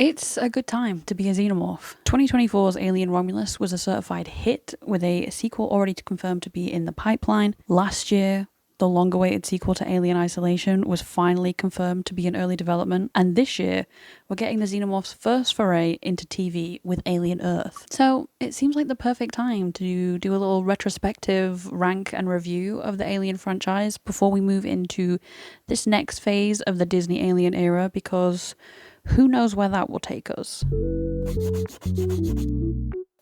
It's a good time to be a xenomorph. 2024's Alien Romulus was a certified hit, with a sequel already confirmed to be in the pipeline. Last year, the long-awaited sequel to Alien Isolation was finally confirmed to be in early development, and this year, we're getting the xenomorph's first foray into TV with Alien Earth. So, it seems like the perfect time to do a little retrospective rank and review of the Alien franchise before we move into this next phase of the Disney Alien era, because who knows where that will take us.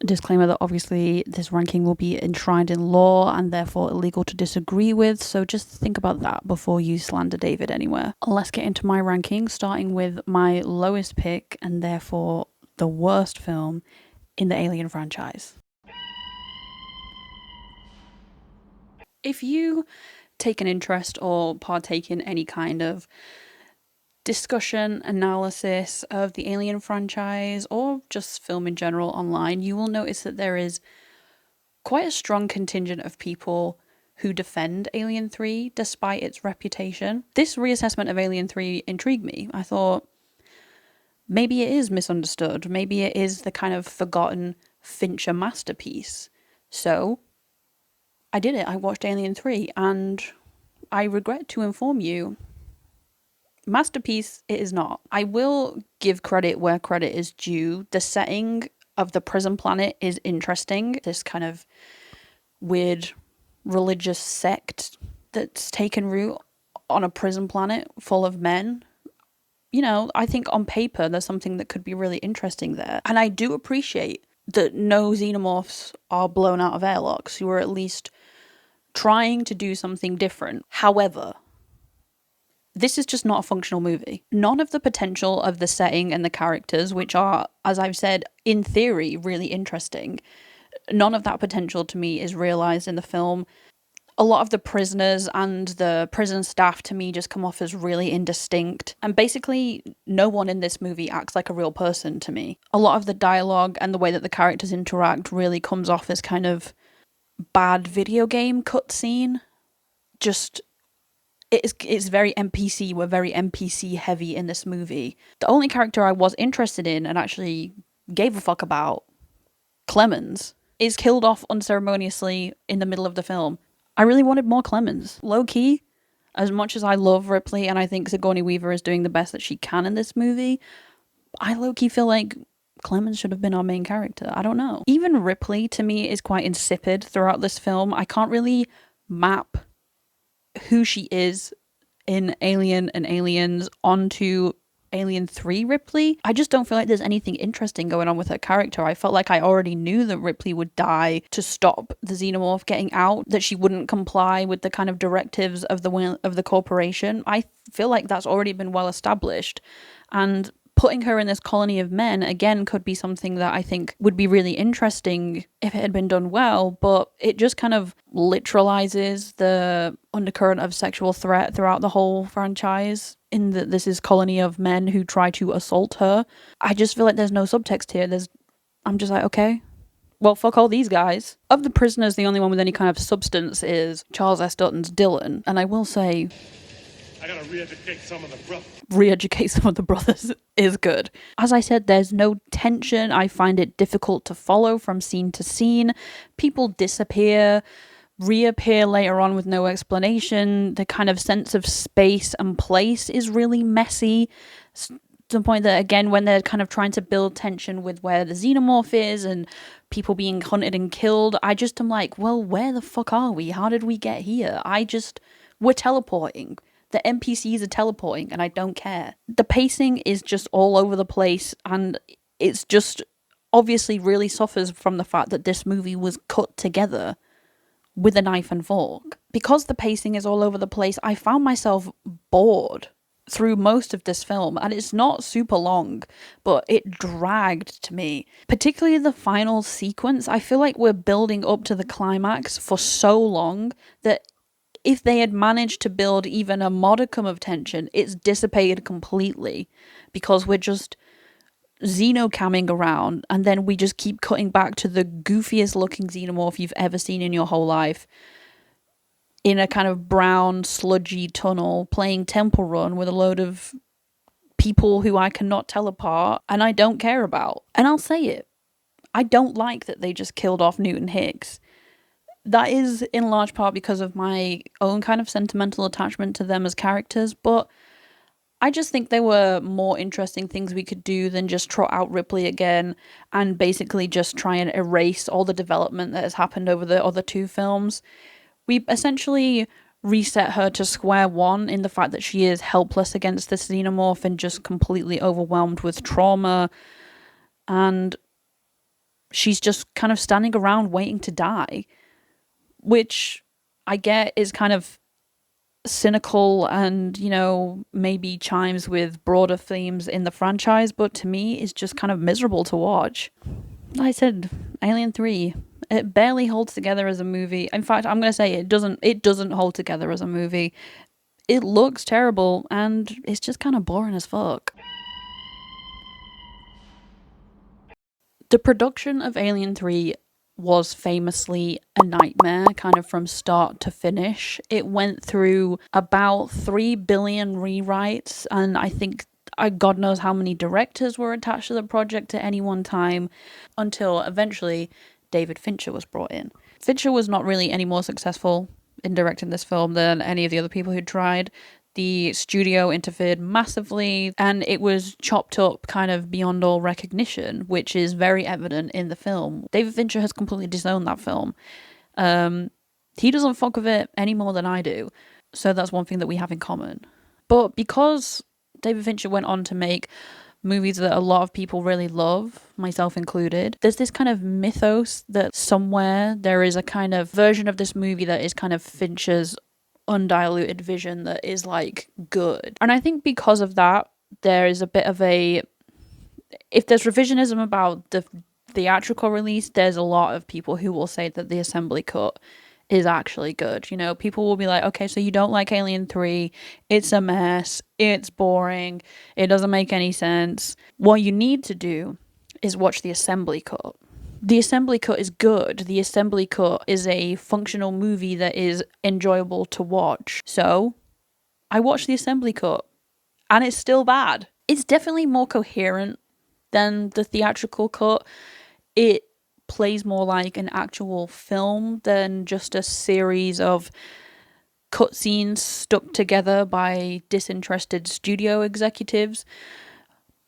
Disclaimer that obviously this ranking will be enshrined in law and therefore illegal to disagree with, so just think about that before you slander David anywhere. Let's get into my ranking, starting with my lowest pick and therefore the worst film in the Alien franchise. If you take an interest or partake in any kind of discussion, analysis of the Alien franchise, or just film in general online, you will notice that there is quite a strong contingent of people who defend Alien 3 despite its reputation. This reassessment of Alien 3 intrigued me. I thought, maybe it is misunderstood. Maybe it is the kind of forgotten Fincher masterpiece. So, I did it. I watched Alien 3, and I regret to inform you, masterpiece it is not. I will give credit where credit is due. The setting of the prison planet is interesting. This kind of weird religious sect that's taken root on a prison planet full of men. You know, I think on paper there's something that could be really interesting there. And I do appreciate that no xenomorphs are blown out of airlocks, who are at least trying to do something different. However, this is just not a functional movie. None of the potential of the setting and the characters, which are, as I've said, in theory, really interesting, none of that potential to me is realised in the film. A lot of the prisoners and the prison staff to me just come off as really indistinct. And basically, no one in this movie acts like a real person to me. A lot of the dialogue and the way that the characters interact really comes off as kind of bad video game cutscene. Just it's very NPC. We're very NPC heavy in this movie. The only character I was interested in and actually gave a fuck about, Clemens, is killed off unceremoniously in the middle of the film. I really wanted more Clemens. Low key, as much as I love Ripley and I think Sigourney Weaver is doing the best that she can in this movie, I low key feel like Clemens should have been our main character. I don't know. Even Ripley to me is quite insipid throughout this film. I can't really map who she is in Alien and Aliens onto Alien 3 Ripley. I just don't feel like there's anything interesting going on with her character. I felt like I already knew that Ripley would die to stop the xenomorph getting out, that she wouldn't comply with the kind of directives of the corporation. I feel like that's already been well established, and putting her in this colony of men, again, could be something that I think would be really interesting if it had been done well, but it just kind of literalizes the undercurrent of sexual threat throughout the whole franchise, in that this is colony of men who try to assault her. I just feel like there's no subtext here. I'm just like, okay, well, fuck all these guys. Of the prisoners, the only one with any kind of substance is Charles S. Dutton's Dylan, and I will say, I gotta re-educate some of the brothers. Re-educate some of the brothers is good. As I said, there's no tension. I find it difficult to follow from scene to scene. People disappear, reappear later on with no explanation. The kind of sense of space and place is really messy. To the point that, again, when they're kind of trying to build tension with where the xenomorph is and people being hunted and killed, I just am like, well, where the fuck are we? How did we get here? We're teleporting. The NPCs are teleporting, and I don't care. The pacing is just all over the place, and it's just obviously really suffers from the fact that this movie was cut together with a knife and fork. Because the pacing is all over the place, I found myself bored through most of this film, and it's not super long, but it dragged to me. Particularly the final sequence, I feel like we're building up to the climax for so long that if they had managed to build even a modicum of tension, it's dissipated completely, because we're just xenocamming around, and then we just keep cutting back to the goofiest looking xenomorph you've ever seen in your whole life, in a kind of brown, sludgy tunnel, playing Temple Run with a load of people who I cannot tell apart and I don't care about. And I'll say it. I don't like that they just killed off Newton Hicks. That is in large part because of my own kind of sentimental attachment to them as characters, but I just think there were more interesting things we could do than just trot out Ripley again and basically just try and erase all the development that has happened over the other two films. We essentially reset her to square one in the fact that she is helpless against this xenomorph and just completely overwhelmed with trauma, and she's just kind of standing around waiting to die, which I get is kind of cynical and, you know, maybe chimes with broader themes in the franchise, but to me is just kind of miserable to watch. Like I said, Alien 3, it barely holds together as a movie. In fact, I'm going to say it doesn't hold together as a movie. It looks terrible and it's just kind of boring as fuck. The production of Alien 3 was famously a nightmare, kind of from start to finish. It went through about 3 billion rewrites, and I think God knows how many directors were attached to the project at any one time, until eventually David Fincher was brought in. Fincher was not really any more successful in directing this film than any of the other people who tried. The studio interfered massively and it was chopped up kind of beyond all recognition, which is very evident in the film. David Fincher has completely disowned that film. He doesn't fuck with it any more than I do. So that's one thing that we have in common. But because David Fincher went on to make movies that a lot of people really love, myself included, there's this kind of mythos that somewhere there is a kind of version of this movie that is kind of Fincher's undiluted vision that is like good. And I think because of that, there is a bit of a, if there's revisionism about the theatrical release, there's a lot of people who will say that the assembly cut is actually good. You know, people will be like, okay, so you don't like Alien 3, it's a mess, it's boring, it doesn't make any sense. What you need to do is watch the assembly cut. The assembly cut is good. The assembly cut is a functional movie that is enjoyable to watch. So I watched the assembly cut and it's still bad. It's definitely more coherent than the theatrical cut. It plays more like an actual film than just a series of cutscenes stuck together by disinterested studio executives.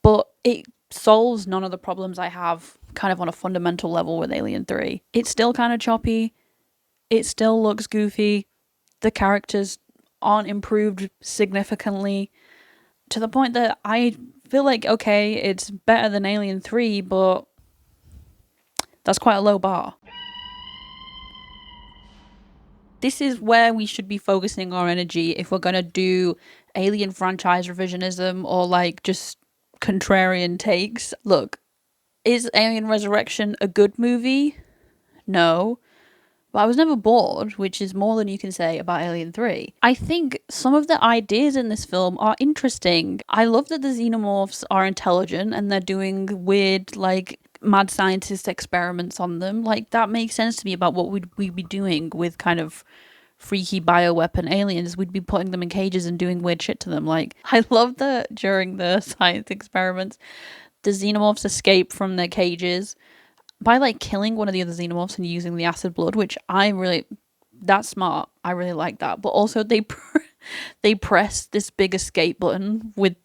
But it solves none of the problems I have kind of on a fundamental level with Alien 3. It's still kind of choppy. It still looks goofy. The characters aren't improved significantly to the point that I feel like, okay, it's better than Alien 3, but that's quite a low bar. This is where we should be focusing our energy if we're going to do Alien franchise revisionism or like just contrarian takes. Look, is Alien Resurrection a good movie? No. But I was never bored, which is more than you can say about Alien 3. I think some of the ideas in this film are interesting. I love that the xenomorphs are intelligent and they're doing weird, like, mad scientist experiments on them. Like, that makes sense to me about what we'd be doing with kind of freaky bioweapon aliens. We'd be putting them in cages and doing weird shit to them. Like, I love that during the science experiments, the xenomorphs escape from their cages by like killing one of the other xenomorphs and using the acid blood, which that's smart. I really like that. But also they press this big escape button with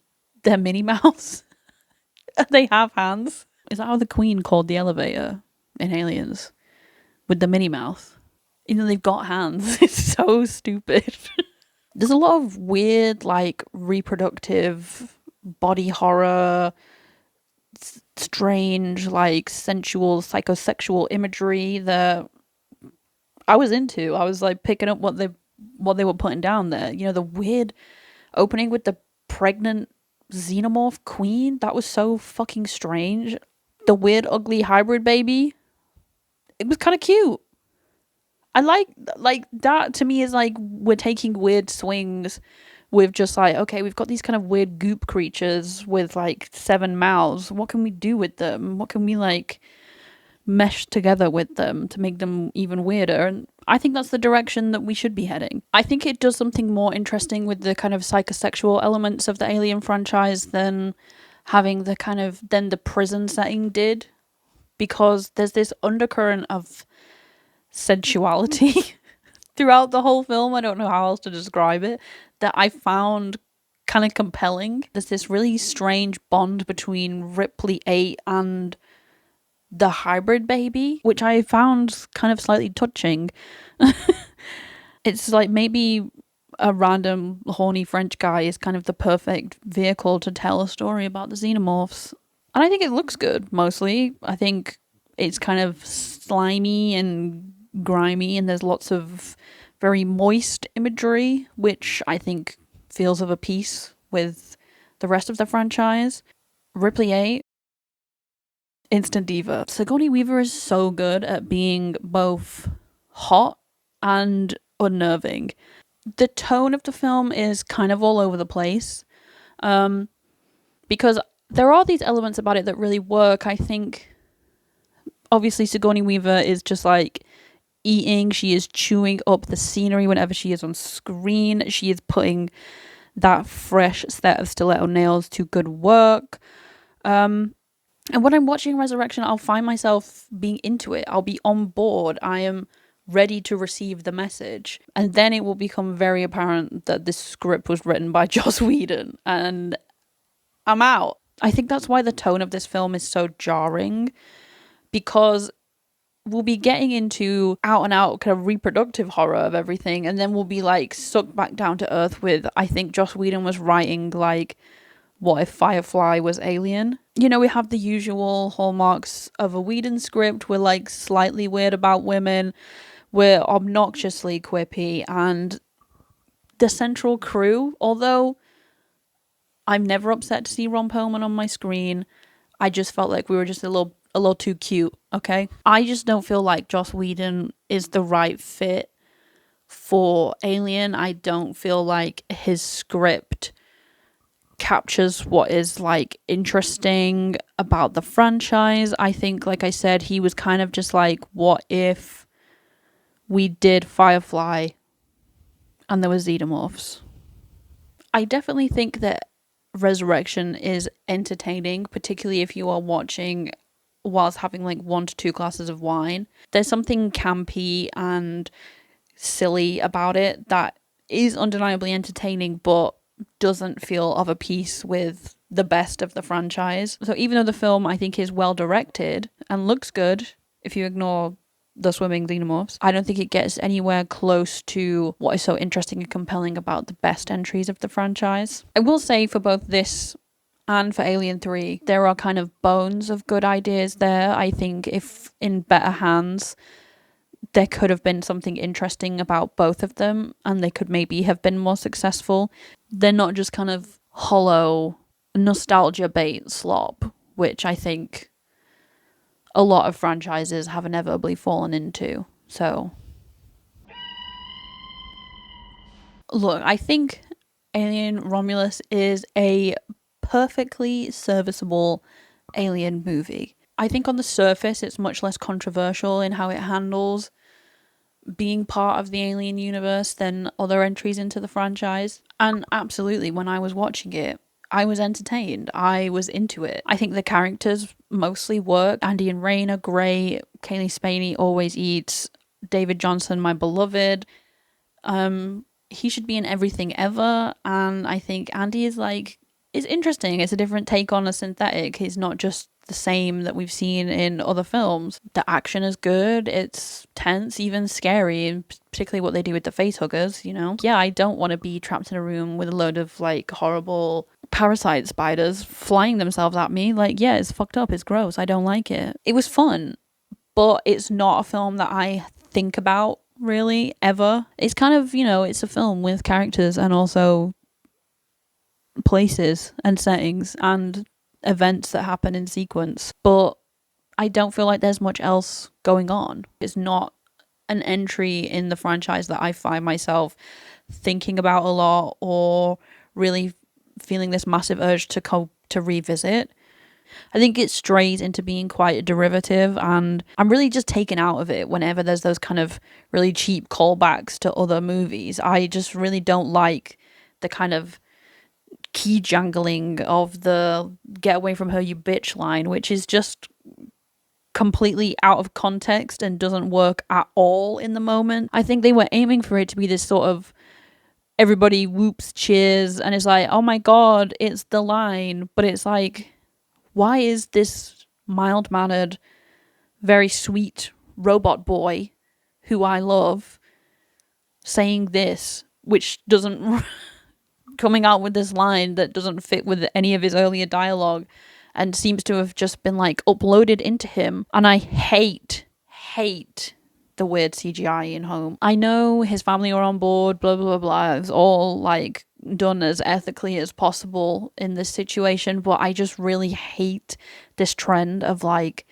their Minnie Mouse. They have hands. Is that how the Queen called the elevator in Aliens? With the Minnie Mouse? You know, they've got hands. It's so stupid. There's a lot of weird, like, reproductive body horror, strange, like, sensual, psychosexual imagery that I was into. I was like picking up what they were putting down there. You know, the weird opening with the pregnant xenomorph queen, that was so fucking strange. The weird ugly hybrid baby, it was kind of cute. I like that. To me is like we're taking weird swings with just like, okay, we've got these kind of weird goop creatures with like 7 mouths. What can we do with them? What can we like mesh together with them to make them even weirder? And I think that's the direction that we should be heading. I think it does something more interesting with the kind of psychosexual elements of the Alien franchise than having the kind of than the prison setting did, because there's this undercurrent of sensuality throughout the whole film. I don't know how else to describe it, that I found kind of compelling. There's this really strange bond between Ripley 8 and the hybrid baby, which I found kind of slightly touching. It's like maybe a random horny French guy is kind of the perfect vehicle to tell a story about the xenomorphs. And I think it looks good, mostly. I think it's kind of slimy and grimy, and there's lots of very moist imagery, which I think feels of a piece with the rest of the franchise. Ripley 8, instant diva. Sigourney Weaver is so good at being both hot and unnerving. The tone of the film is kind of all over the place, because there are these elements about it that really work. I think obviously Sigourney Weaver is just like eating, she is chewing up the scenery whenever she is on screen. She is putting that fresh set of stiletto nails to good work. And when I'm watching Resurrection, I'll find myself being into it. I'll be on board. I am ready to receive the message. And then it will become very apparent that this script was written by Joss Whedon, and I'm out. I think that's why the tone of this film is so jarring, because we'll be getting into out and out kind of reproductive horror of everything, and then we'll be like sucked back down to earth with, I think Joss Whedon was writing like, what if Firefly was Alien? You know, we have the usual hallmarks of a Whedon script. We're like slightly weird about women. We're obnoxiously quippy. And the central crew, although I'm never upset to see Ron Perlman on my screen, I just felt like we were just a little too cute, okay? I just don't feel like Joss Whedon is the right fit for Alien. I don't feel like his script captures what is like interesting about the franchise. I think, like I said, he was kind of just like, what if we did Firefly and there was xenomorphs? I definitely think that Resurrection is entertaining, particularly if you are watching whilst having like 1 to 2 glasses of wine. There's something campy and silly about it that is undeniably entertaining, but doesn't feel of a piece with the best of the franchise. So even though the film, I think, is well directed and looks good, if you ignore the swimming xenomorphs, I don't think it gets anywhere close to what is so interesting and compelling about the best entries of the franchise. I will say, for both this and for Alien 3, there are kind of bones of good ideas there. I think if in better hands, there could have been something interesting about both of them, and they could maybe have been more successful. They're not just kind of hollow nostalgia bait slop, which I think a lot of franchises have inevitably fallen into. So, look, I think Alien Romulus is a perfectly serviceable Alien movie. I think on the surface it's much less controversial in how it handles being part of the Alien universe than other entries into the franchise. And absolutely, when I was watching it, I was entertained. I was into it. I think the characters mostly work. Andy and Rain are great. Kaylee Spaney always eats. David Johnson, my beloved. He should be in everything ever. And I think Andy is interesting. It's a different take on a synthetic. He's not just the same that we've seen in other films. The action is good. It's tense, even scary, and particularly what they do with the facehuggers, you know? Yeah, I don't want to be trapped in a room with a load of like horrible parasite spiders flying themselves at me. Like, yeah, it's fucked up. It's gross. I don't like it. It was fun, but it's not a film that I think about really ever. It's kind of, you know, it's a film with characters and also places and settings and events that happen in sequence, but I don't feel like there's much else going on. It's not an entry in the franchise that I find myself thinking about a lot or really feeling this massive urge to revisit. I think it strays into being quite a derivative, and I'm really just taken out of it whenever there's those kind of really cheap callbacks to other movies. I just really don't like the kind of key jangling of the "get away from her, you bitch" line, which is just completely out of context and doesn't work at all in the moment. I think they were aiming for it to be this sort of everybody whoops, cheers, and it's like, oh my god, it's the line. But it's like, why is this mild-mannered, very sweet robot boy who I love saying this, which doesn't coming out with this line that doesn't fit with any of his earlier dialogue and seems to have just been like uploaded into him. And I hate the weird CGI in Home. I know his family are on board, blah blah blah. It's all like done as ethically as possible in this situation, but I just really hate this trend of like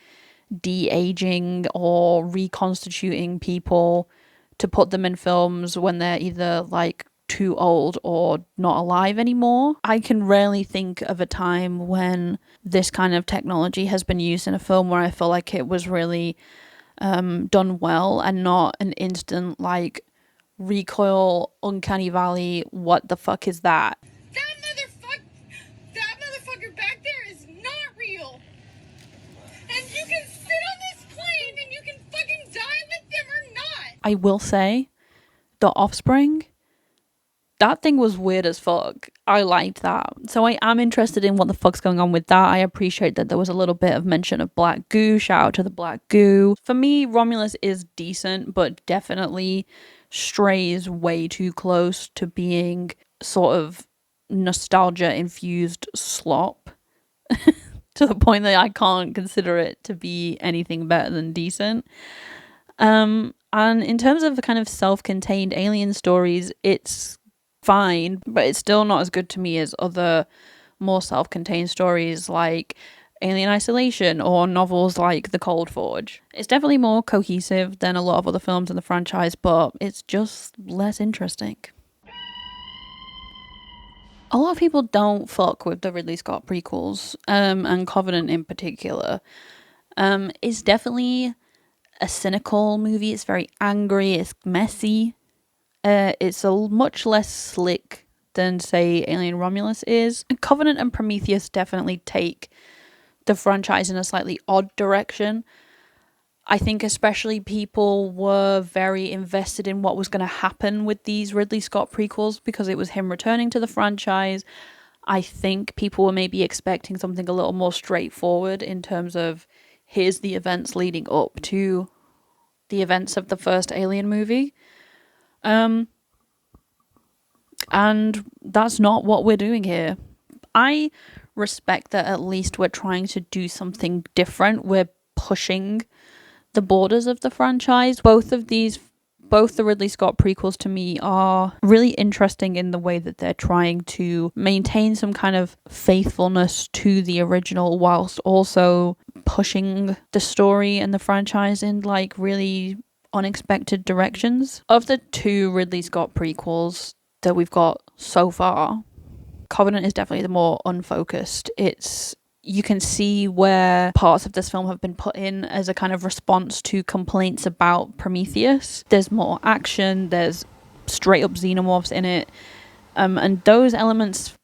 de-aging or reconstituting people to put them in films when they're either like too old or not alive anymore. I can rarely think of a time when this kind of technology has been used in a film where I feel like it was really done well and not an instant like recoil, uncanny valley, what the fuck is that? That motherfucker back there is not real. And you can sit on this plane and you can fucking die with them or not. I will say, The Offspring, that thing was weird as fuck. I liked that. So I am interested in what the fuck's going on with that. I appreciate that there was a little bit of mention of black goo. Shout out to the black goo. For me, Romulus is decent, but definitely strays way too close to being sort of nostalgia infused slop to the point that I can't consider it to be anything better than decent. And in terms of the kind of self-contained alien stories, it's fine, but it's still not as good to me as other more self-contained stories like Alien Isolation or novels like The Cold Forge. It's definitely more cohesive than a lot of other films in the franchise, but it's just less interesting. A lot of people don't fuck with the Ridley Scott prequels, and Covenant in particular. It's definitely a cynical movie. It's very angry, it's messy. It's a much less slick than, say, Alien Romulus is. Covenant and Prometheus definitely take the franchise in a slightly odd direction. I think especially people were very invested in what was going to happen with these Ridley Scott prequels because it was him returning to the franchise. I think people were maybe expecting something a little more straightforward in terms of here's the events leading up to the events of the first Alien movie. And that's not what we're doing here. I respect that at least we're trying to do something different. We're pushing the borders of the franchise. Both the Ridley Scott prequels to me are really interesting in the way that they're trying to maintain some kind of faithfulness to the original whilst also pushing the story and the franchise in like really unexpected directions. Of the two Ridley Scott prequels that we've got so far, Covenant is definitely the more unfocused. You can see where parts of this film have been put in as a kind of response to complaints about Prometheus. There's more action, there's straight up xenomorphs in it, and those elements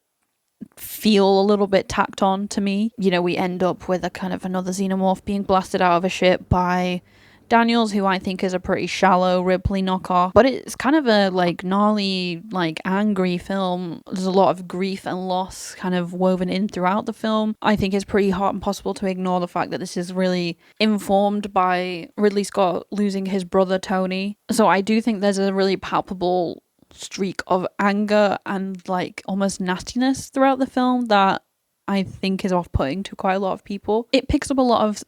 feel a little bit tacked on to me. You know, we end up with a kind of another xenomorph being blasted out of a ship by Daniels, who I think is a pretty shallow Ripley knockoff, but it's kind of a like gnarly, like angry film. There's a lot of grief and loss kind of woven in throughout the film. I think it's pretty hard and impossible to ignore the fact that this is really informed by Ridley Scott losing his brother Tony. So I do think there's a really palpable streak of anger and like almost nastiness throughout the film that I think is off-putting to quite a lot of people. It picks up a lot of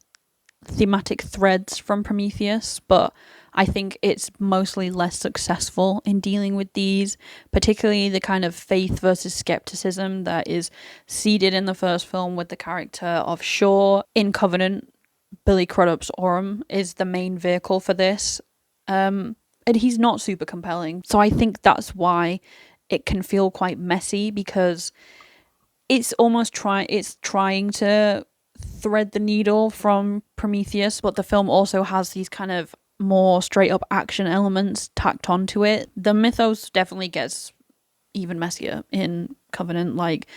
thematic threads from Prometheus, but I think it's mostly less successful in dealing with these, particularly the kind of faith versus skepticism that is seeded in the first film with the character of Shaw. In Covenant, Billy Crudup's Orm is the main vehicle for this, and he's not super compelling. So I think that's why it can feel quite messy, because it's almost trying to thread the needle from Prometheus, but the film also has these kind of more straight up action elements tacked onto it. The mythos definitely gets even messier in Covenant. Like,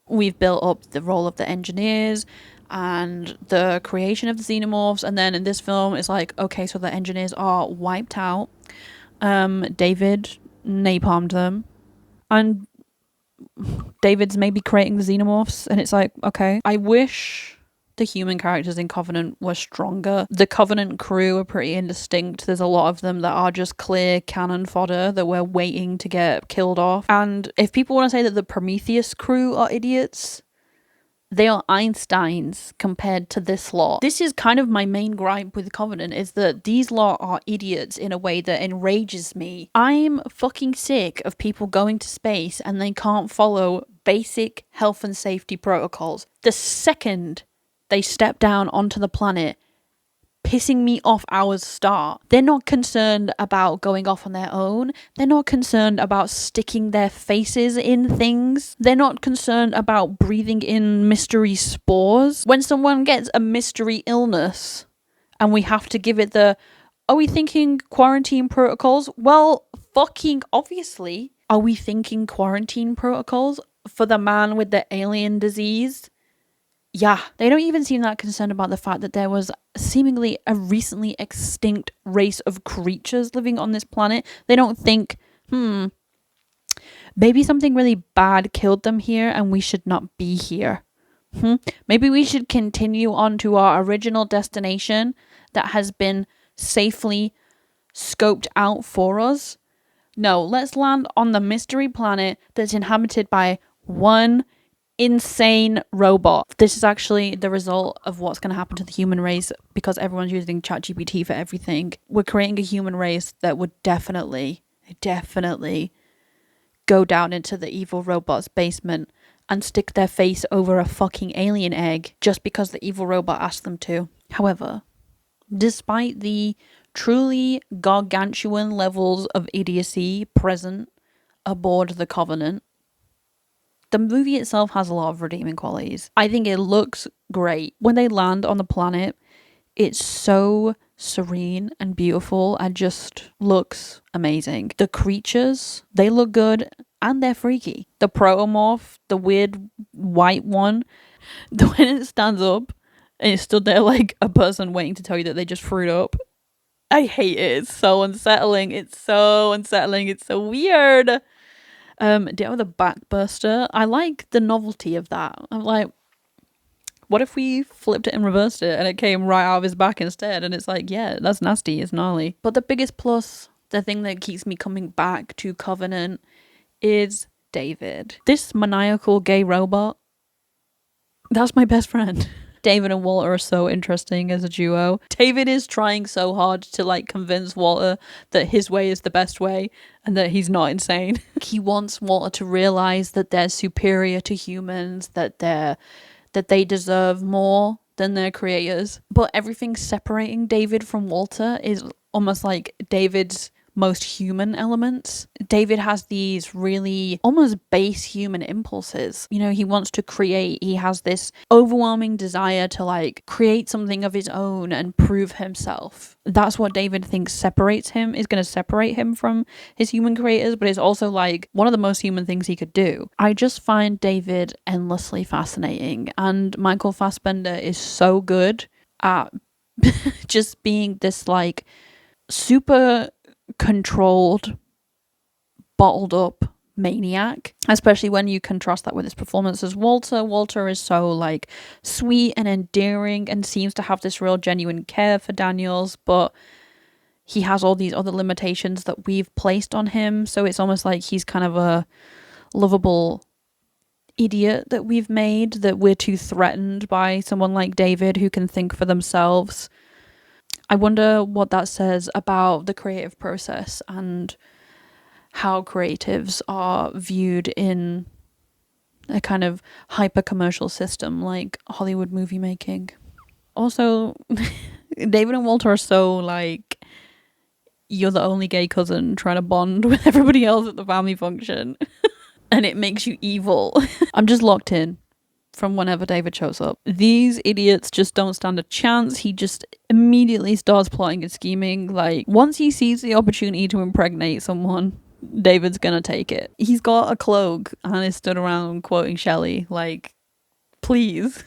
we've built up the role of the engineers and the creation of the xenomorphs, and then in this film it's like, okay, so the engineers are wiped out. David napalmed them, and David's maybe creating the xenomorphs, and it's like, okay. I wish the human characters in Covenant were stronger. The Covenant crew are pretty indistinct. There's a lot of them that are just clear cannon fodder that we're waiting to get killed off. And if people want to say that the Prometheus crew are idiots, they are Einsteins compared to this lot. This is kind of my main gripe with Covenant, is that these lot are idiots in a way that enrages me. I'm fucking sick of people going to space and they can't follow basic health and safety protocols. The second they step down onto the planet, pissing me off hours start. They're not concerned about going off on their own. They're not concerned about sticking their faces in things. They're not concerned about breathing in mystery spores. When someone gets a mystery illness and we have to give it the, are we thinking quarantine protocols? Well, fucking obviously. Are we thinking quarantine protocols for the man with the alien disease? Yeah, they don't even seem that concerned about the fact that there was seemingly a recently extinct race of creatures living on this planet. They don't think, maybe something really bad killed them here and we should not be here. Maybe we should continue on to our original destination that has been safely scoped out for us. No, let's land on the mystery planet that's inhabited by one insane robot. This is actually the result of what's going to happen to the human race because everyone's using ChatGPT for everything. We're creating a human race that would definitely go down into the evil robot's basement and stick their face over a fucking alien egg just because the evil robot asked them to. However, despite the truly gargantuan levels of idiocy present aboard the Covenant, the movie itself has a lot of redeeming qualities. I think it looks great. When they land on the planet, it's so serene and beautiful and just looks amazing. The creatures, they look good and they're freaky. The protomorph, the weird white one, when it stands up and it stood there like a person waiting to tell you that they just threw it up. I hate it. It's so unsettling. It's so weird. Deal with a backburster. I like the novelty of that. I'm like, what if we flipped it and reversed it and it came right out of his back instead? And it's like, yeah, that's nasty. It's gnarly. But the biggest plus, the thing that keeps me coming back to Covenant, is David. This maniacal gay robot, that's my best friend. David and Walter are so interesting as a duo. David is trying so hard to like convince Walter that his way is the best way and that he's not insane. He wants Walter to realize that they're superior to humans, that they deserve more than their creators. But everything separating David from Walter is almost like David's most human elements. David has these really almost base human impulses. You know, he wants to create. He has this overwhelming desire to like create something of his own and prove himself. That's what David thinks separates him, is going to separate him from his human creators, but it's also like one of the most human things he could do. I just find David endlessly fascinating, and Michael Fassbender is so good at just being this like super controlled, bottled up maniac, especially when you contrast that with his performance as Walter. Walter is so like sweet and endearing and seems to have this real genuine care for Daniels, but he has all these other limitations that we've placed on him, so it's almost like he's kind of a lovable idiot that we've made, that we're too threatened by someone like David who can think for themselves. I wonder what that says about the creative process and how creatives are viewed in a kind of hyper commercial system like Hollywood movie making. Also, David and Walter are so like, you're the only gay cousin trying to bond with everybody else at the family function and it makes you evil. I'm just locked in. from whenever David shows up. These idiots just don't stand a chance. He just immediately starts plotting and scheming. Like, once he sees the opportunity to impregnate someone, David's gonna take it. He's got a cloak and is stood around quoting Shelley. Like, please.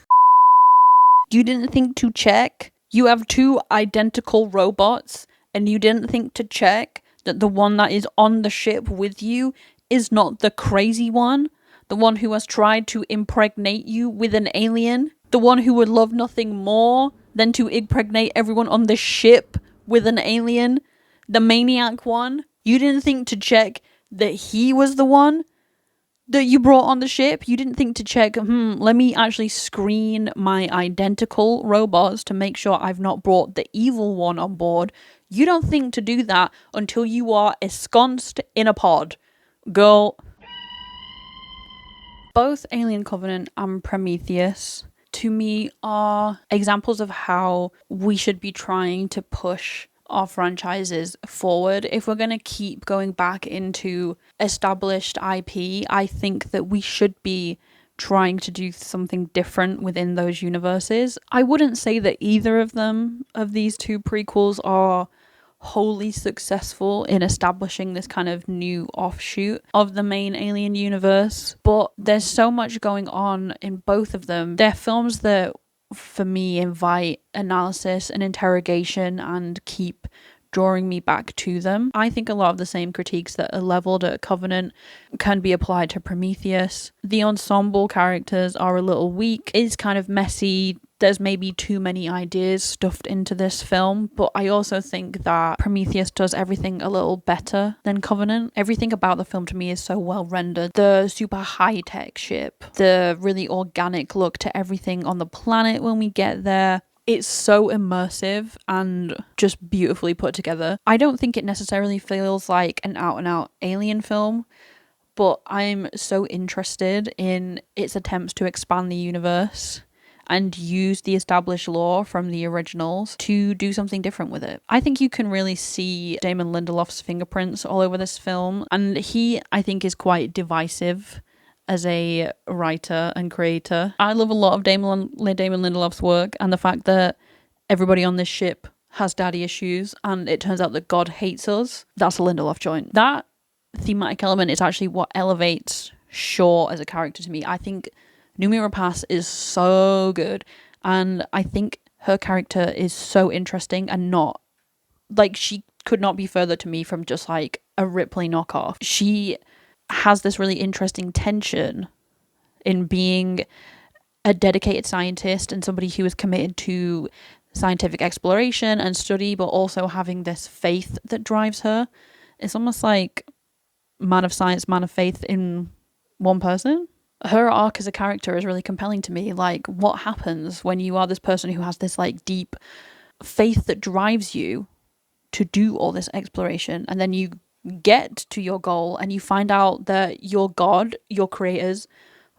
You didn't think to check? You have two identical robots, and you didn't think to check that the one that is on the ship with you is not the crazy one? The one who has tried to impregnate you with an alien? The one who would love nothing more than to impregnate everyone on the ship with an alien? The maniac one? You didn't think to check that he was the one that you brought on the ship? You didn't think to check, let me actually screen my identical robots to make sure I've not brought the evil one on board. You don't think to do that until you are ensconced in a pod. Girl. Both Alien Covenant and Prometheus, to me, are examples of how we should be trying to push our franchises forward. If we're going to keep going back into established IP, I think that we should be trying to do something different within those universes. I wouldn't say that either of them, of these two prequels, are wholly successful in establishing this kind of new offshoot of the main Alien universe, but there's so much going on in both of them. They're films that, for me, invite analysis and interrogation and keep drawing me back to them. I think a lot of the same critiques that are leveled at Covenant can be applied to Prometheus. The ensemble characters are a little weak. It's kind of messy. There's maybe too many ideas stuffed into this film, but I also think that Prometheus does everything a little better than Covenant. Everything about the film to me is so well rendered. The super high-tech ship, the really organic look to everything on the planet when we get there. It's so immersive and just beautifully put together. I don't think it necessarily feels like an out-and-out Alien film, but I'm so interested in its attempts to expand the universe and use the established lore from the originals to do something different with it. I think you can really see Damon Lindelof's fingerprints all over this film, and he, I think, is quite divisive as a writer and creator. I love a lot of Damon Lindelof's work, and the fact that everybody on this ship has daddy issues and it turns out that God hates us, that's a Lindelof joint. That thematic element is actually what elevates Shaw as a character to me. I think Noomi Rapace is so good, and I think her character is so interesting and not, like, she could not be further to me from just like a Ripley knockoff. She has this really interesting tension in being a dedicated scientist and somebody who is committed to scientific exploration and study, but also having this faith that drives her. It's almost like man of science, man of faith in one person. Her arc as a character is really compelling to me. Like, what happens when you are this person who has this like deep faith that drives you to do all this exploration, and then you get to your goal and you find out that your God, your creators,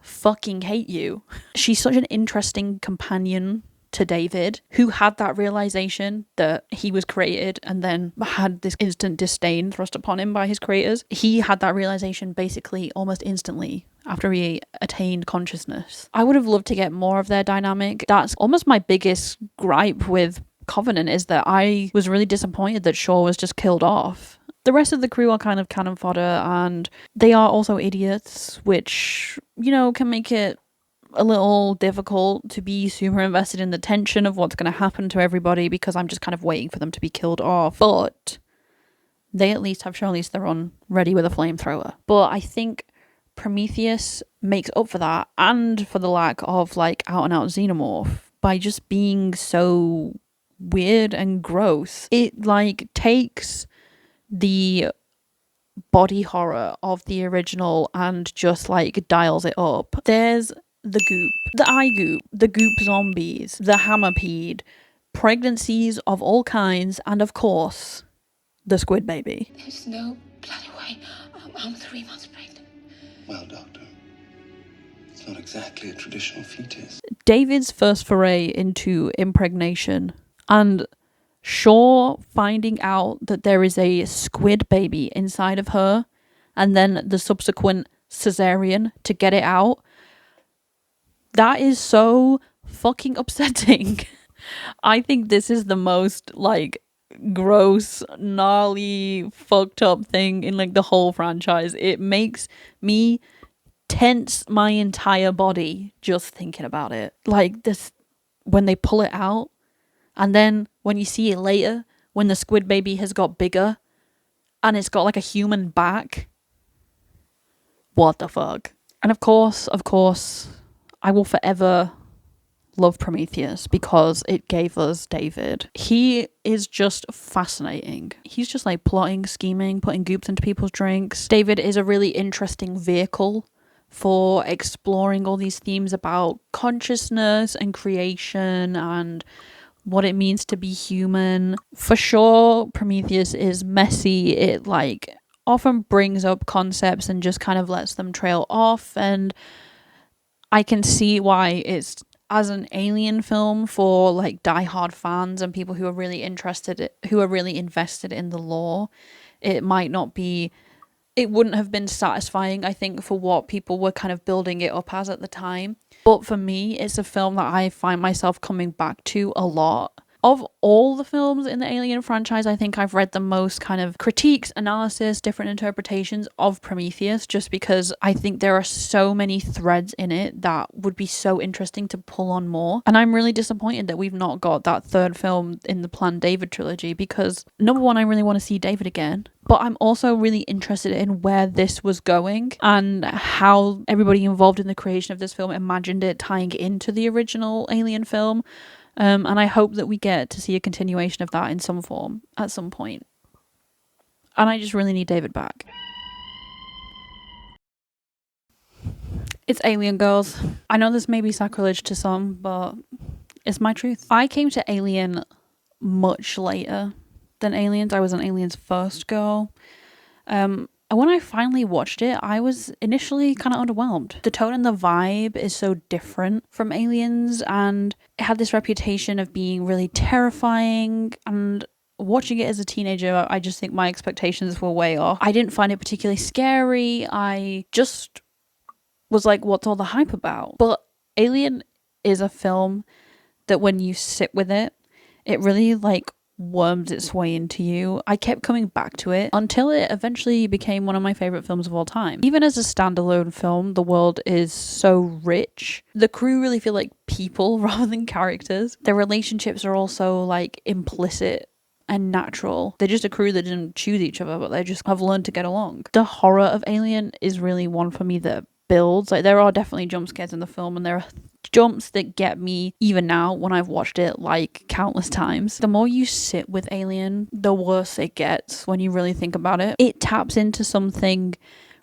fucking hate you. She's such an interesting companion to David, who had that realization that he was created and then had this instant disdain thrust upon him by his creators. He had that realization basically almost instantly after he attained consciousness. I would have loved to get more of their dynamic. That's almost my biggest gripe with Covenant, is that I was really disappointed that Shaw was just killed off. The rest of the crew are kind of cannon fodder, and they are also idiots, which, you know, can make it a little difficult to be super invested in the tension of what's going to happen to everybody, because I'm just kind of waiting for them to be killed off. But they at least have Charlize Theron ready with a flamethrower. But I think Prometheus makes up for that, and for the lack of like out and out xenomorph, by just being so weird and gross. It like takes the body horror of the original and just like dials it up. There's the goop, the eye goop, the goop zombies, the hammerpede, pregnancies of all kinds, and of course, the squid baby. There's no bloody way. I'm 3 months pregnant. Well, doctor, it's not exactly a traditional fetus. David's first foray into impregnation, and Shaw finding out that there is a squid baby inside of her, and then the subsequent cesarean to get it out. That is so fucking upsetting. I think this is the most like gross, gnarly, fucked up thing in like the whole franchise. It makes me tense my entire body just thinking about it. Like this, when they pull it out, and then when you see it later, when the squid baby has got bigger and it's got like a human back. What the fuck? And of course, I will forever love Prometheus because it gave us David. He is just fascinating. He's just like plotting, scheming, putting goops into people's drinks. David is a really interesting vehicle for exploring all these themes about consciousness and creation and what it means to be human. For sure, Prometheus is messy. It like often brings up concepts and just kind of lets them trail off, and I can see why it's as an alien film for like diehard fans and people who are really invested in the lore. It might not be, it wouldn't have been satisfying, I think, for what people were kind of building it up as at the time. But for me, it's a film that I find myself coming back to a lot. Of all the films in the Alien franchise, I think I've read the most kind of critiques, analysis, different interpretations of Prometheus, just because I think there are so many threads in it that would be so interesting to pull on more. And I'm really disappointed that we've not got that third film in the planned David trilogy, because number one, I really want to see David again. But I'm also really interested in where this was going and how everybody involved in the creation of this film imagined it tying into the original Alien film. And I hope that we get to see a continuation of that in some form at some point. And I just really need David back. It's Alien, girls. I know this may be sacrilege to some, but it's my truth. I came to Alien much later than Aliens. I was an Aliens first girl. And when I finally watched it, I was initially kind of underwhelmed. The tone and the vibe is so different from Aliens, and it had this reputation of being really terrifying, and watching it as a teenager, I just think my expectations were way off. I didn't find it particularly scary. I just was like, what's all the hype about? But Alien is a film that when you sit with it, it really like worms its way into you. I kept coming back to it until it eventually became one of my favorite films of all time. Even as a standalone film, the world is so rich. The crew really feel like people rather than characters. Their relationships are also like implicit and natural. They're just a crew that didn't choose each other, but they just have learned to get along. The horror of Alien is really one for me that builds. Like, there are definitely jump scares in the film, and there are jumps that get me even now when I've watched it like countless times. The more you sit with Alien, the worse it gets when you really think about it. It taps into something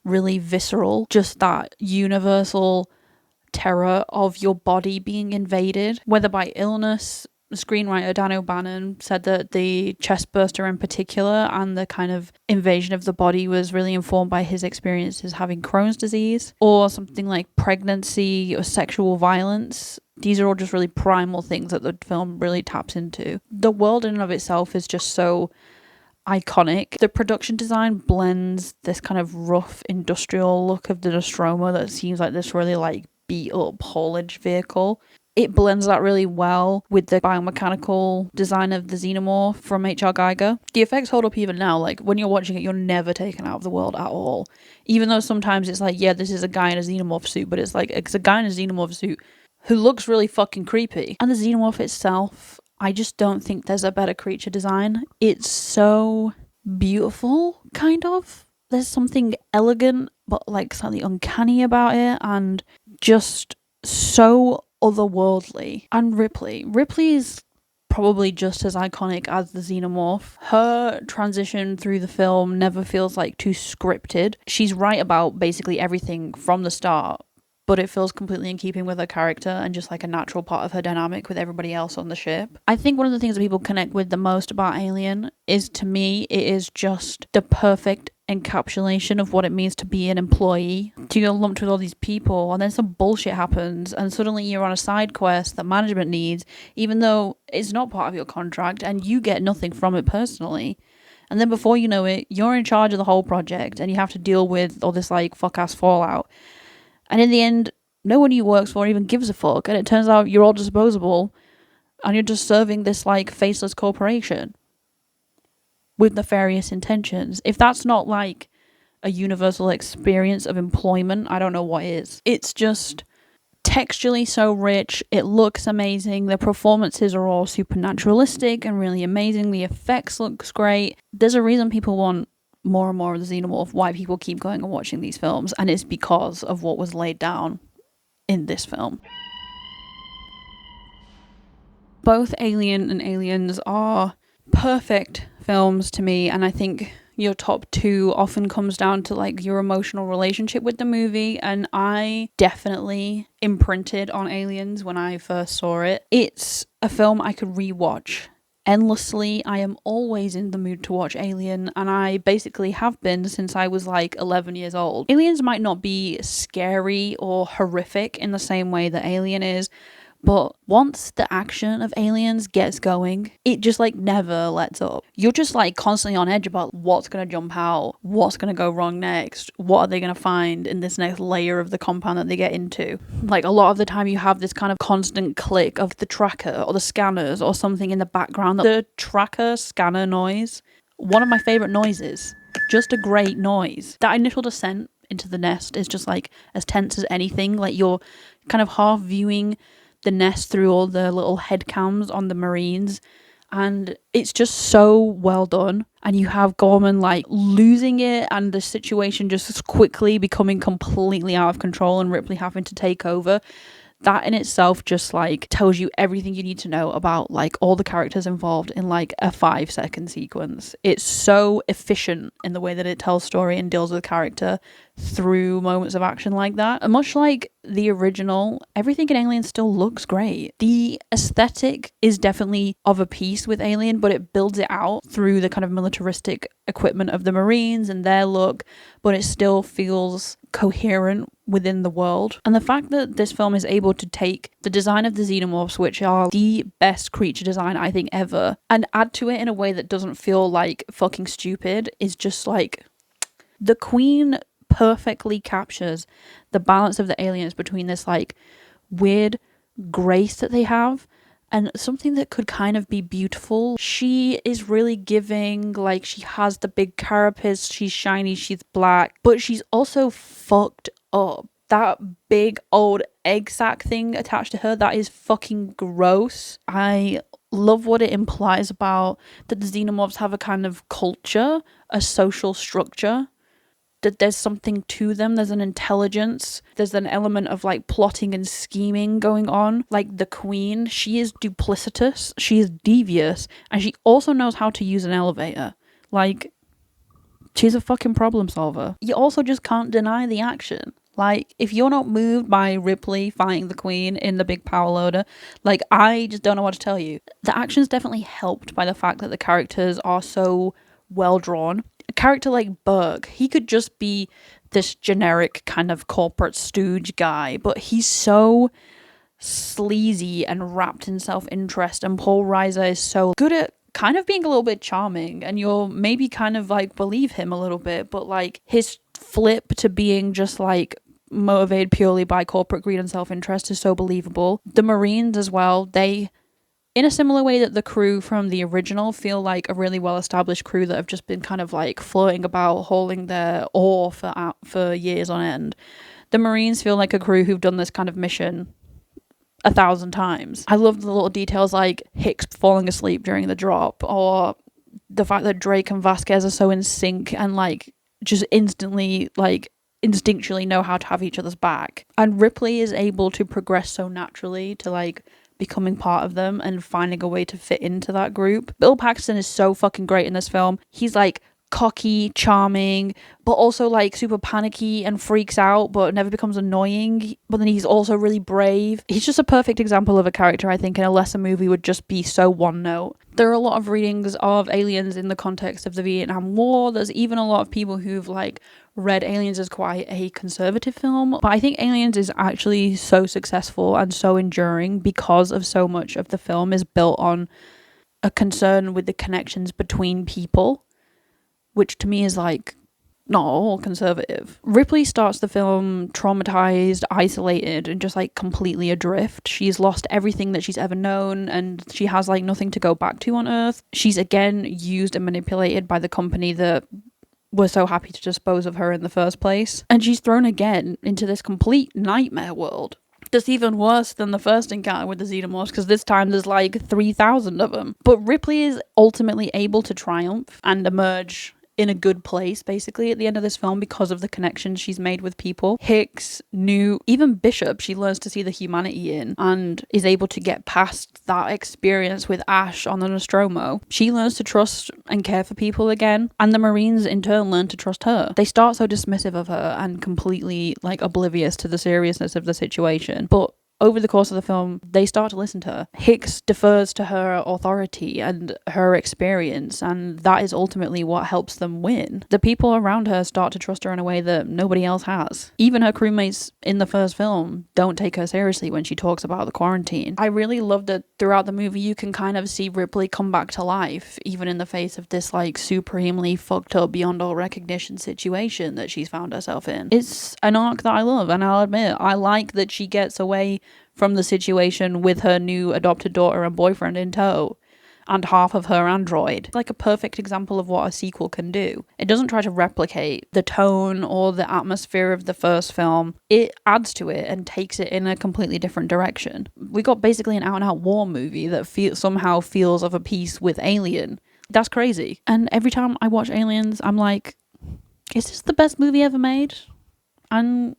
really visceral, just that universal terror of your body being invaded, whether by illness. The screenwriter Dan O'Bannon said that the chest burster in particular and the kind of invasion of the body was really informed by his experiences having Crohn's disease, or something like pregnancy or sexual violence. These are all just really primal things that the film really taps into. The world in and of itself is just so iconic. The production design blends this kind of rough industrial look of the Nostromo that seems like this really like beat up haulage vehicle. It blends that really well with the biomechanical design of the xenomorph from H.R. Geiger. The effects hold up even now. Like, when you're watching it, you're never taken out of the world at all. Even though sometimes it's like, yeah, this is a guy in a xenomorph suit, but it's like, it's a guy in a xenomorph suit who looks really fucking creepy. And the xenomorph itself, I just don't think there's a better creature design. It's so beautiful, kind of. There's something elegant, but like slightly uncanny about it, and just so otherworldly. And Ripley is probably just as iconic as the xenomorph. Her transition through the film never feels like too scripted. She's right about basically everything from the start, but it feels completely in keeping with her character and just like a natural part of her dynamic with everybody else on the ship. I think one of the things that people connect with the most about Alien is, to me, it is just the perfect encapsulation of what it means to be an employee. To get lumped with all these people, and then some bullshit happens, and suddenly you're on a side quest that management needs, even though it's not part of your contract, and you get nothing from it personally. And then before you know it, you're in charge of the whole project, and you have to deal with all this like fuck-ass fallout. And in the end, no one you works for even gives a fuck, and it turns out you're all disposable and you're just serving this like faceless corporation with nefarious intentions. If that's not like a universal experience of employment, I don't know what is. It's just texturally so rich, it looks amazing, the performances are all supernaturalistic and really amazing, the effects looks great. There's a reason people want more and more of the xenomorph, why people keep going and watching these films, and it's because of what was laid down in this film. Both Alien and Aliens are perfect films to me, and I think your top two often comes down to like your emotional relationship with the movie, and I definitely imprinted on Aliens when I first saw it. It's a film I could rewatch endlessly. I am always in the mood to watch Alien, and I basically have been since I was like 11 years old. Aliens might not be scary or horrific in the same way that Alien is, but once the action of Aliens gets going, it just like never lets up. You're just like constantly on edge about what's gonna jump out, what's gonna go wrong next, what are they gonna find in this next layer of the compound that they get into. Like a lot of the time you have this kind of constant click of the tracker or the scanners or something in the background. The tracker scanner noise, one of my favourite noises. Just a great noise. That initial descent into the nest is just like as tense as anything. Like you're kind of half viewing the nest through all the little head cams on the Marines, and it's just so well done. And you have Gorman like losing it and the situation just quickly becoming completely out of control and Ripley having to take over. That in itself just like tells you everything you need to know about like all the characters involved in like a 5-second sequence. It's so efficient in the way that it tells story and deals with character through moments of action like that. And much like the original, everything in Alien still looks great. The aesthetic is definitely of a piece with Alien, but it builds it out through the kind of militaristic equipment of the Marines and their look, but it still feels coherent within the world. And the fact that this film is able to take the design of the xenomorphs, which are the best creature design I think ever, and add to it in a way that doesn't feel like fucking stupid is just like, the Queen perfectly captures the balance of the aliens between this like weird grace that they have and something that could kind of be beautiful. She is really giving, like she has the big carapace, she's shiny, she's black, but she's also fucked up. That big old egg sac thing attached to her, that is fucking gross. I love what it implies about that the xenomorphs have a kind of culture, a social structure, that there's something to them, there's an intelligence, there's an element of like plotting and scheming going on. Like the Queen, she is duplicitous, she is devious, and she also knows how to use an elevator. Like, she's a fucking problem solver. You also just can't deny the action. Like, if you're not moved by Ripley fighting the Queen in the big power loader, like, I just don't know what to tell you. The action's definitely helped by the fact that the characters are so well drawn. A character like Burke, he could just be this generic kind of corporate stooge guy, but he's so sleazy and wrapped in self-interest, and Paul Reiser is so good at kind of being a little bit charming, and you'll maybe kind of like believe him a little bit, but like his flip to being just like motivated purely by corporate greed and self-interest is so believable. The Marines as well, they, in a similar way that the crew from the original feel like a really well-established crew that have just been kind of like floating about hauling their ore for years on end, the Marines feel like a crew who've done this kind of mission 1,000 times. I love the little details like Hicks falling asleep during the drop, or the fact that Drake and Vasquez are so in sync and like just instantly like instinctually know how to have each other's back. And Ripley is able to progress so naturally to like becoming part of them and finding a way to fit into that group. Bill Paxton is so fucking great in this film. He's like cocky, charming, but also like super panicky and freaks out but never becomes annoying, but then he's also really brave. He's just a perfect example of a character I think in a lesser movie would just be so one note. There are a lot of readings of Aliens in the context of the Vietnam War. There's even a lot of people who've like read Aliens as quite a conservative film, but I think Aliens is actually so successful and so enduring because of so much of the film is built on a concern with the connections between people, which to me is like not all conservative. Ripley starts the film traumatized, isolated, and just like completely adrift. She's lost everything that she's ever known, and she has like nothing to go back to on Earth. She's again used and manipulated by the company that were so happy to dispose of her in the first place. And she's thrown again into this complete nightmare world that's even worse than the first encounter with the xenomorphs, because this time there's like 3,000 of them. But Ripley is ultimately able to triumph and emerge in a good place, basically, at the end of this film because of the connections she's made with people. Hicks, Newt, even Bishop, she learns to see the humanity in and is able to get past that experience with Ash on the Nostromo. She learns to trust and care for people again, and the Marines in turn learn to trust her. They start so dismissive of her and completely like oblivious to the seriousness of the situation, but over the course of the film, they start to listen to her. Hicks defers to her authority and her experience, and that is ultimately what helps them win. The people around her start to trust her in a way that nobody else has. Even her crewmates in the first film don't take her seriously when she talks about the quarantine. I really love that throughout the movie you can kind of see Ripley come back to life, even in the face of this like supremely fucked up beyond all recognition situation that she's found herself in. It's an arc that I love, and I'll admit, I like that she gets away from the situation with her new adopted daughter and boyfriend in tow, and half of her android. It's like a perfect example of what a sequel can do. It doesn't try to replicate the tone or the atmosphere of the first film. It adds to it and takes it in a completely different direction. We got basically an out-and-out war movie that somehow feels of a piece with Alien. That's crazy. And every time I watch Aliens, I'm like, is this the best movie ever made? And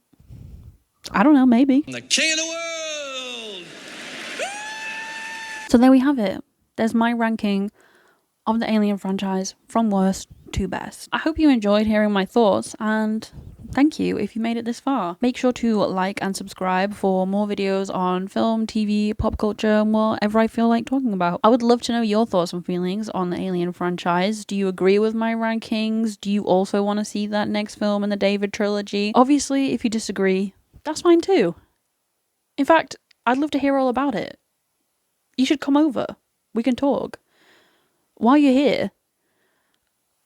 I don't know, maybe. I'm the king of the world! So there we have it. There's my ranking of the Alien franchise from worst to best. I hope you enjoyed hearing my thoughts, and thank you if you made it this far. Make sure to like and subscribe for more videos on film, TV, pop culture, and whatever I feel like talking about. I would love to know your thoughts and feelings on the Alien franchise. Do you agree with my rankings? Do you also want to see that next film in the David trilogy? Obviously, if you disagree, that's fine too. In fact, I'd love to hear all about it. You should come over. We can talk. While you're here,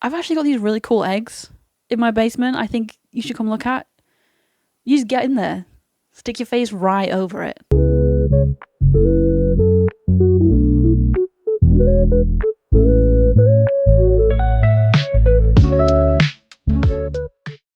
I've actually got these really cool eggs in my basement I think you should come look at. You just get in there. Stick your face right over it.